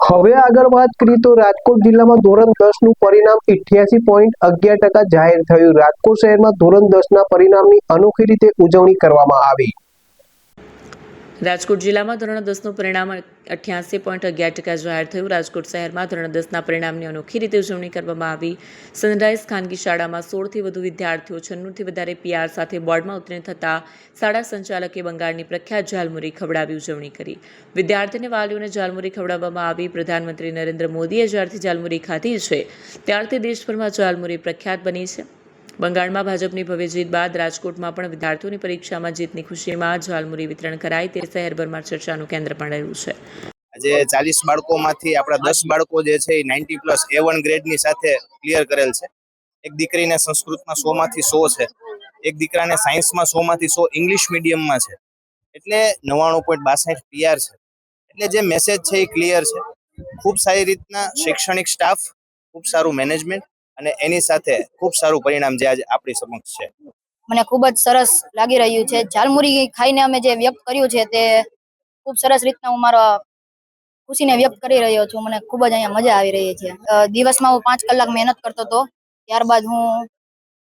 હવે આગળ વાત કરીએ તો રાજકોટ જિલ્લામાં ધોરણ 10 નું પરિણામ 88.11% જાહેર થયું। રાજકોટ શહેરમાં ધોરણ 10 ના પરિણામની અનોખી રીતે ઉજવણી કરવામાં આવી। રાજકોટ જિલ્લામાં ધોરણ 10નું પરિણામ 88.11% જાહેર થયું। રાજકોટ શહેરમાં ધોરણ 10ના પરિણામની અનોખી રીતે ઉજવણી કરવામાં આવી। સનરાઈઝ ખાનગી શાળામાં 16થી વધુ વિદ્યાર્થીઓ 96થી વધારે PR સાથે બોર્ડમાં ઉત્તીર્ણ થતા શાળા સંચાલકે બંગાળની પ્રખ્યાત ઝાલમુરી ખવડાવી ઉજવણી કરી। વિદ્યાર્થી અને વાલીઓને ઝાલમુરી ખવડાવવામાં આવી। પ્રધાનમંત્રી નરેન્દ્ર મોદીએ જ્યારથી ઝાલમુરી ખાધી છે ત્યારથી દેશભરમાં ઝાલમુરી પ્રખ્યાત બની છે। બંગાળમાં ભાજપની ભવ્ય જીત બાદ રાજકોટમાં પણ વિદ્યાર્થીઓની પરીક્ષામાં જીતની ખુશીમાં ઝાલમુરી વિતરણ કરાઈ તે શહેરભરમાં ચર્ચાનું કેન્દ્ર પણ રહ્યું છે। આજે 40 બાળકોમાંથી આપણા 10 બાળકો જે છે એ 90+ A1 ગ્રેડની સાથે ક્લિયર કરેલ છે। એક દીકરીને સંસ્કૃતમાં 100માંથી 100 છે, એક દીકરાને સાયન્સમાં 100માંથી 100 ઇંગ્લિશ મીડિયમમાં છે, એટલે 99.62 PR છે। એટલે જે મેસેજ છે એ ક્લિયર છે। ખૂબ સારી રીતના શૈક્ષણિક સ્ટાફ, ખૂબ સારું મેનેજમેન્ટ અને એની સાથે ખૂબ સારું પરિણામ જે આજે આપણી સમક્ષ છે। મને ખૂબ જ સરસ લાગી રહ્યું છે। ઝાલમુરી ખાઈને અમે જે વ્યક્ત કર્યું છે તે ખૂબ સરસ રીતના હું મારા ખુશીને વ્યક્ત કરી રહ્યો છું। મને ખૂબ જ અહીંયા મજા આવી રહી છે। દિવસમાં હું 5 કલાક મહેનત કરતો હતો, ત્યારબાદ હું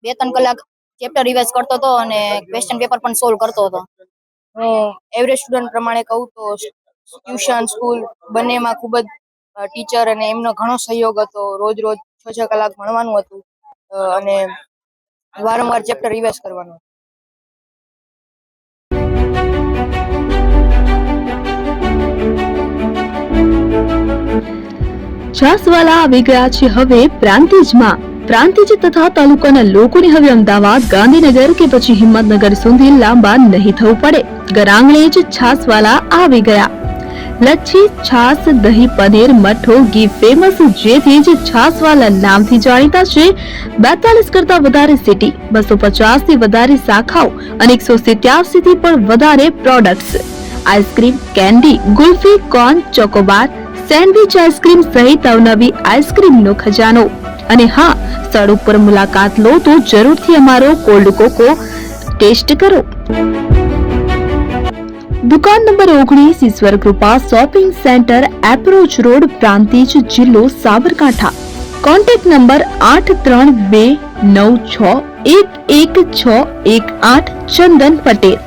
2-3 કલાક ચેપ્ટર રિવાઇઝ કરતો હતો અને ક્વેશ્ચન પેપર પણ સોલ્વ કરતો હતો। હું એવરેજ સ્ટુડન્ટ પ્રમાણે કહું તો ટ્યુશન, સ્કૂલ બંનેમાં ખૂબ જ ટીચર અને એમનો ઘણો સહયોગ હતો। રોજ 6 કલાક ભણવાનું હતું અને વારંવાર ચેપ્ટર રિવાઇઝ કરવાનું। છાસવાલા આવી ગયા છે હવે પ્રાંતિજમાં। પ્રાંતિજ તથા તાલુકાના લોકોને હવે અમદાવાદ, ગાંધીનગર કે પછી હિંમતનગર સુધી લાંબા નહીં થવું પડે। ઘર આંગણે જ છાસવાલા આવી ગયા। લચ્છી, છાસ, દહીં, પનીર, મઠો, ઘી ફેમસ, જેથી જ છાસવાલા નામથી જાણીતા છે। 42 કરતા વધારે સિટી, 250 થી વધારે શાખાઓ અને 187 થી પણ વધારે products. Ice cream, candy, kulfi, corn, Chocobar, sandwich ice cream સહિત અવનવી આઈસ્ક્રીમનો ખજાનો। અને હા, સ્થળ ઉપર મુલાકાત લો તો જરૂરથી અમારો કોલ્ડ કોકો ટેસ્ટ કરો। દુકાન number 19, Ishwar Krupa shopping centre, approach road, Prantij, જિલ્લો Sabarkantha. Contact number 8329611618 Chandan Patel.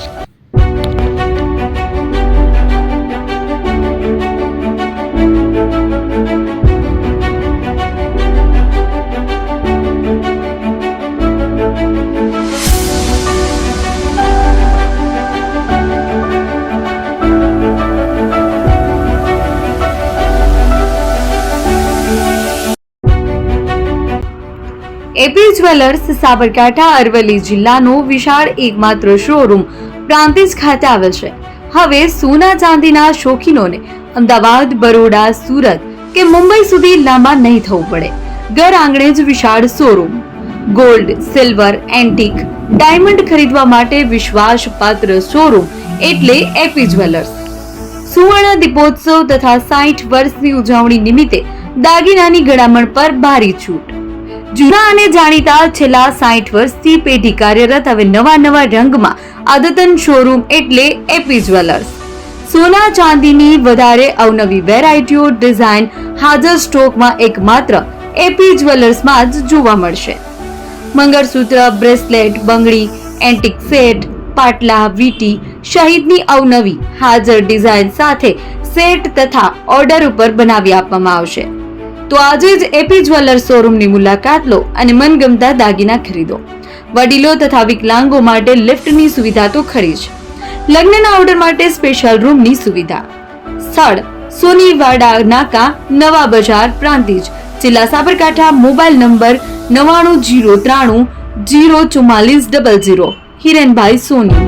AP jewellers Sabarkantha Aravalli જિલ્લાનો વિશાળ એકમાત્ર શોરૂમ પ્રાંતિજ ખાતે આવેલ છે। હવે સોના ચાંદીના શોખીનોને અમદાવાદ, બરોડા, સુરત કે મુંબઈ સુધી લાંબા નહીં થવું પડે। ઘર આંગણે જ વિશાળ showroom. Gold, silver, antique, diamond ખરીદવા માટે વિશ્વાસપાત્ર શોરૂમ એટલે એપી જ્વેલર્સ। સુવર્ણ દીપોત્સવ તથા 60 વર્ષની ઉજવણી નિમિત્તે દાગીનાની ગળામણ પર ભારી છૂટ। જૂના અને જાણીતા છેલ્લા 60 વર્ષથી પેઢી કાર્યરત હવે નવા રંગમાં અદ્યતન શોરૂમ એટલે એપી જ્વેલર્સ। સોના ચાંદીની વધારે અવનવી વેરાયટીઓ, ડિઝાઇન હાજર સ્ટોકમાં એકમાત્ર એપી જ્વેલર્સમાં જ જોવા મળશે। મંગળસૂત્ર, બ્રેસલેટ, બંગડી, એન્ટિક સેટ, પાટલા, વીટી સહિતની અવનવી હાજર ડિઝાઇન સાથે સેટ તથા ઓર્ડર ઉપર બનાવી આપવામાં આવશે। તો આજે જ એપી જ્વેલર્સ શોરૂમની મુલાકાત લો અને મનગમતા દાગીના ખરીદો। વડીલો તથા વિકલાંગો માટે લિફ્ટની સુવિધા તો ખરી જ, લગ્નના ઓર્ડર માટે સ્પેશિયલ રૂમની સુવિધા। સ્થળ સોનીવાડા નાકા, નવા બજાર, પ્રાંતિજ, જિલ્લા સાબરકાંઠા। Mobile number 9903004400। હિરેનભાઈ સોની।